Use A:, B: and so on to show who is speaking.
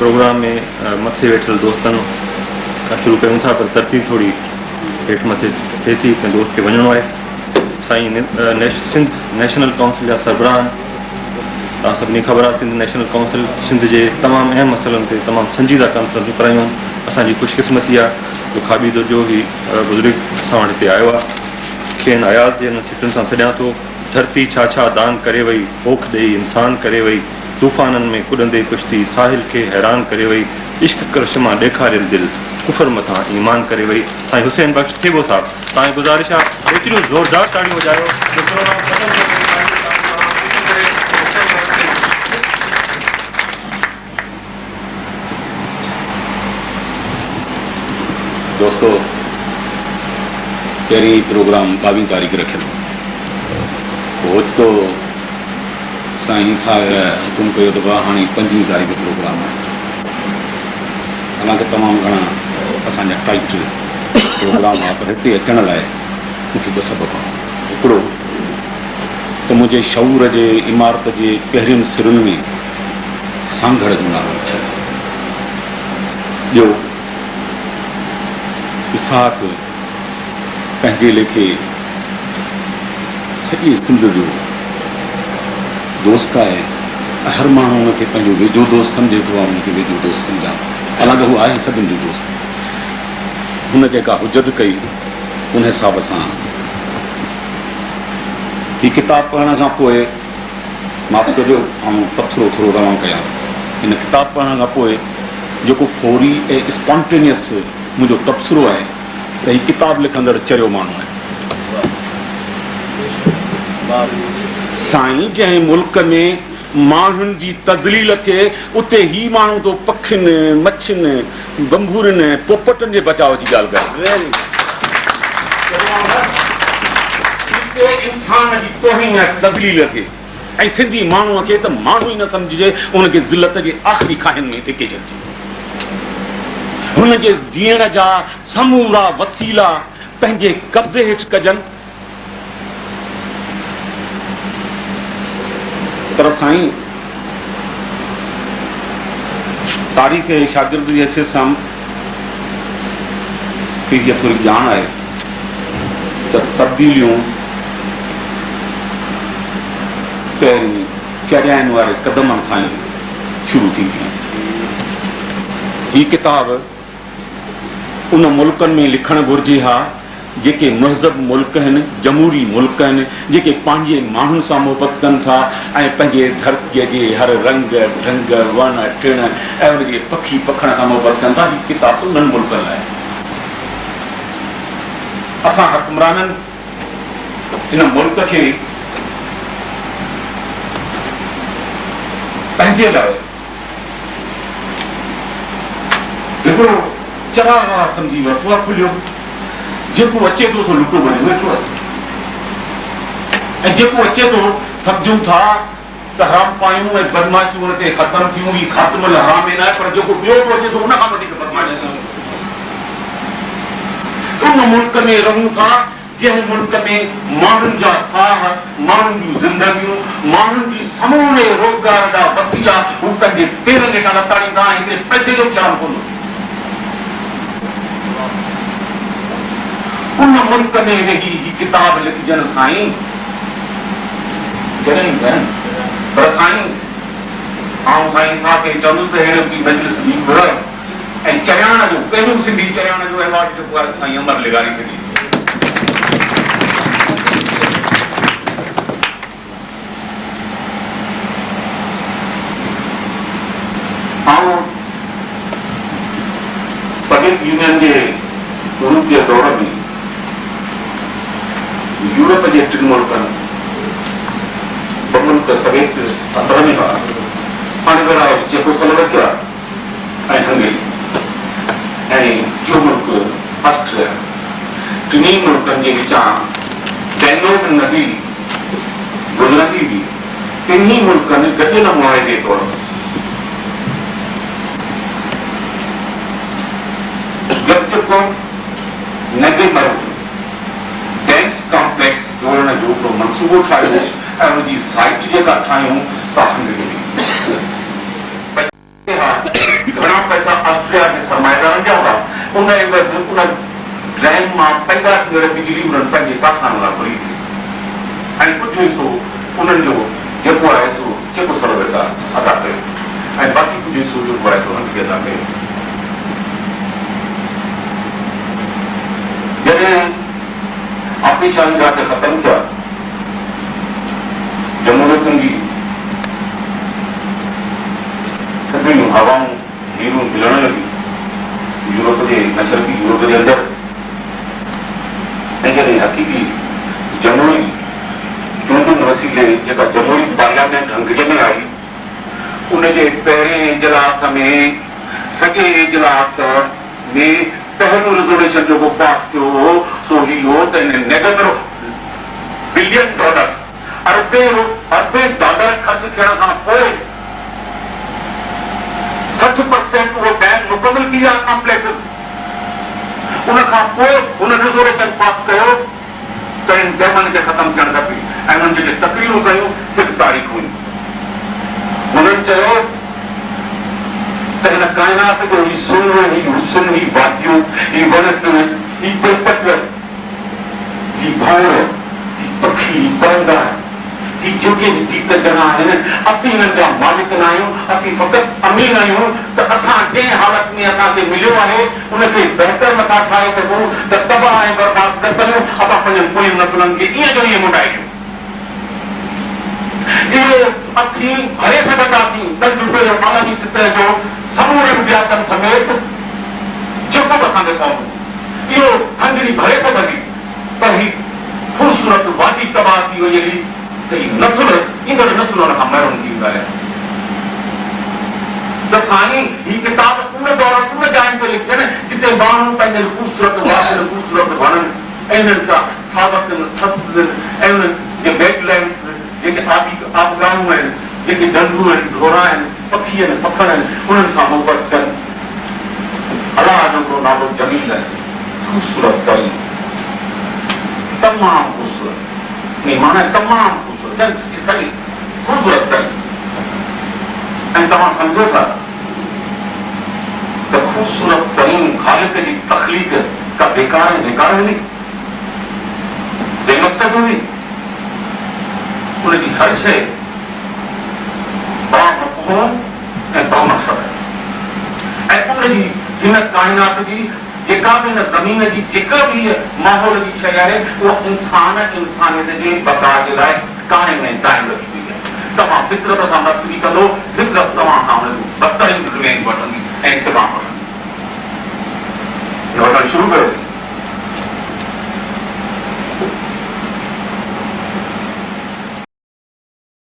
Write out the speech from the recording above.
A: Programme में मथे वेठल दोस्तन शुरू कयूं था, पर तरतीब थोड़ी हेठ मथे थिए थी, कंहिं दोस्त खे वञिणो आहे। साईं सिंध नेशनल काउंसिल जा सरबराहन, तव्हां सभिनी ख़बर आहे, सिंध नेशनल काउंसिल सिंध जे तमामु अहम मसइलनि ते तमामु संजीदा कॉन्फ्रेंसूं करायूं आहिनि। असांजी ख़ुशकिस्मती आहे जो खाबीदो जो ही बुज़ुर्ग असां वटि हिते आयो आहे। खेनि अयाज़ जे नसीहतुनि सां सॾियां थो। धरती छा छा दान करे वई, पोख ॾेई इंसान करे वई, तूफ़ाननि में कुॾंदे कुश्ती साहिल खे हैरान करे वई, इश्क करश मां ॾेखारियल दिलि कुफर मथां ईमान करे वई। साईं हुसैन बख़्श थेबो साहब, तव्हांजी गुज़ारिश आहे एतिरियूं ज़ोरदार ताड़ियूं वॼायो।
B: दोस्तों, पहिरीं प्रोग्राम 22 तारीख़ रखियलु हो, ओचितो साईं साहिब हुकुम कयो त हाणे 25 तारीख़ प्रोग्राम आहे। हालांकि तमामु घणा असांजा टाइट प्रोग्राम आहे, पर हिते अचण लाइ मूंखे ॿ सबब आहे। हिकिड़ो त मुंहिंजे शऊर जे इमारत जे पहिरियनि सिरुनि में सांघड़ जो नालो लिखियलु आहे। ॿियो, इसाक पंहिंजे लेखे सॼे सिंध जो दोस्त आहे। हर माण्हू हुनखे पंहिंजो वेझो दोस्त सम्झे थो, हुनखे वेझो दोस्त सम्झां, हालांकि हू आहे सभिनि जो दोस्त। हुन जेका हुजत कई उन हिसाब सां हीअ किताबु पढ़ण खां पोइ, माफ़ कजो ऐं पथरो थोरो रवां कयां, हिन किताबु पढ़ण खां पोइ जेको फौरी ऐं स्पॉन्टेनियस मुंहिंजो तबसरो आहे त हीअ किताबु लिखंदड़ चरियो माण्हू आहे। साईं, जंहिं मुल्क में माण्हुनि जी तज़लील थिए उते ही माण्हू तो पखियुनि, मच्छियुनि, बंबूरनि, पोपटनि जे बचाव जी ॻाल्हि करे। इंसान जी तौहीन तज़लील थिए ऐं सिंधी माण्हूअ खे त माण्हू ई न सम्झिजे, उनखे ज़िलत जे आख़िरी खाहिनि में धिके छॾिजे। हुनजे जीअण जा समूरा वसीला पंहिंजे कब्ज़े हेठि कजनि। पर साईं, तारीख़ शागिर्द जी हैसियत सां इहा थोरी ॼाण आहे त तब्दीलियूं पहिरीं चरियाइनि वारे क़दमनि सां ई शुरू थींदियूं। हीअ किताब उन मुल्कनि में लिखणु घुरिजे हा जेके महज़ब मुल्क आहिनि, जमहूरी मुल्क आहिनि, जेके पंहिंजे माण्हुनि सां मोहबत कनि था ऐं पंहिंजे धरतीअ जे हर रंग ढंग वण टिण ऐं उनजे पखी पखण सां मोहबत कनि था। हीअ किताब उन्हनि मुल्कनि लाइ। असां हुक्मराननि हिन मुल्क खे पंहिंजे लाइ हिकिड़ो चरागाह सम्झी वरितो आहे, खुलियो। जेको अचे थो सो लुटो वञे वेठो आहे, ऐं जेको अचे थो सम्झूं था त हराम पायूं ऐं बदमाशियूं हुन ते ख़तमु थियूं। ही ख़ात्मल हराम न आहे, पर जेको ॿियो थो अचे थो उन खां वधीक बदमाशी थी। उन मुल्क में रहूं था जंहिं मुल्क में माण्हुनि जा साह, माण्हुनि जूं ज़िंदगियूं, माण्हुनि जी समूरे रोज़गार जा वसीला हू पंहिंजे पेरनि हेठां लताड़ींदा ऐं हिकिड़े पैसे जो चढ़ण कोन। उन मुल्क में वेही ही किताब लिखजनि साईं, जॾहिं कनि। पर साईं, आउं साईं साहब खे चवंदुसि त अहिड़ो बि मजलिस ॿी घुरायो ऐं चरियाण जो पहिरियों सिंधी चरियाण जो अवार्ड जेको आहे साईं अमर लिगारी खे ॾिनो। सोवियत यूनियन जे उरूज जे दौर में यूरोप जे टिनि मुल्कनि, ॿ मुल्क सोवियत असर में हुआ, पाण चेकोस्लोवाकिया ऐं हंगेरी, ऐं टियों मुल्क ऑस्ट्रिया। टिनी मुल्कनि जे विचां डैनूब नदी गुज़रंदी हुई। टिनी मुल्कनि गॾियल मुआहिदे तौरु डेंस कॉम्प्लेक्स जोड़ण जो हिकिड़ो मंसूबो ठाहियो ऐं हुनजी साइट जेका ठाहियूं सा हंगेरी।
C: ऑस्ट्रेलिया के सरमाएदारनि जा हुआ उन ज़हन मां पैदा थी बिजली उन्हनि पंहिंजे कारखाननि लाइ घुरी थी ऐं कुझु हिसो उन्हनि जो जेको आहे सो जेको सरवेता अदा कयो ऐं बाक़ी कुझु हिसो जेको आहे सो उन्हनि खे अदा कयो। जॾहिं अपनी शानदार ख़त्म किया जमहूरियतुनि जी थधियूं हवाऊं हीरूं मिलण लॻी यूरोप जे मशरक़ी यूरोप जे अंदरि ऐं जॾहिं हक़ीक़ी जमहूरी चूंडुनि वसीले जेका जमहूरी पार्लियामेंट अंग्रेज में आई उनजे पहिरें इजलास में सॼे इजलास में पहलो रेजोल्यूशन जेको पास थियो हो सो ही हो त हिन नेगेटिव $1 बिलियन अरबे डॉलर ख़र्च थियण खां पोइ 60% उहो बैंक मुकमल थी विया कॉम्प्लेक्स उन खां पोइ हुन रेजोल्यूशन पास कयो त हिन पैमाने खे ख़तमु थियणु खपे ऐं हुननि जेके तकरीरूं कयूं सिर्फ़ु तारीख़ हुयूं। हुननि चयो त हिन काइनात जो ही सुन ही हुस्न ही वादियूं ही वण ही बेपत ही भौर ही पखी ही परंदा ही जेके जीत ॼणा आहिनि असीं हिननि जा मालिक न आहियूं असीं फ़क़ति अमीन आहियूं त असां जंहिं हालत में असांखे मिलियो आहे उनखे बहितर नथा ठाहे सघूं त तबाह ऐं बर्बाद न कयूं असां पंहिंजनि पोयनि नसुलनि खे ईअं जो ईअं मोटायूं। इहो असीं भरे सघंदासीं तजुर्बे आलमी सतह जो समूरे विद्यार्थन समेत जेको बि असांखे पवंदो इहो हंजड़ी भरे सघंदी पर ही ख़ूबसूरत वादी तबाह थी वई हुई त ही नसुल ईंदड़ नसुल हुन खां महिरूम थी वेंदा आहिनि। त साईं ही किताब उन दौरान उन जाइ ते लिखियनि जिते माण्हू पंहिंजे ख़ूबसूरत वादियुनि ख़ूबसूरत वणनि ऐं हिननि सां सावकनि सब्ज़नि ऐं उन्हनि जे वेटलैंड्स जेके आबगाहूं आहिनि जेके ढंढूं आहिनि ढोरा आहिनि पखी आहिनि पखड़ आहिनि उन्हनि सां मोहबत कनि। अलाह जो हिकिड़ो नालो जमील आहे ख़ूबसूरत तरीन तमामु ख़ूबसूरत माना तमामु ख़ूबसूरत सही ख़ूबसूरत तरीन ऐं तव्हां सम्झो था त ख़ूबसूरत तरीन ख़ालिक जी तख़लीक़ का बेकार हुई बेमक़सद हुई उनजी हर शइ बामफ़हूम ऐं बामक़सद ऐं उनजी हिन काइनात जी जेका बि हिन ज़मीन जी जेका बि माहौल जी शइ आहे उहा इंसानियत जे बका जे लाइ क़ाइम ऐं दाइम रखी वई आहे। तव्हां फितरत सां मस्ती कंदो फितरत तव्हां खां बदतरीन वठंदी ऐं इत्तिबा वठंदी। वठणु शुरू कयो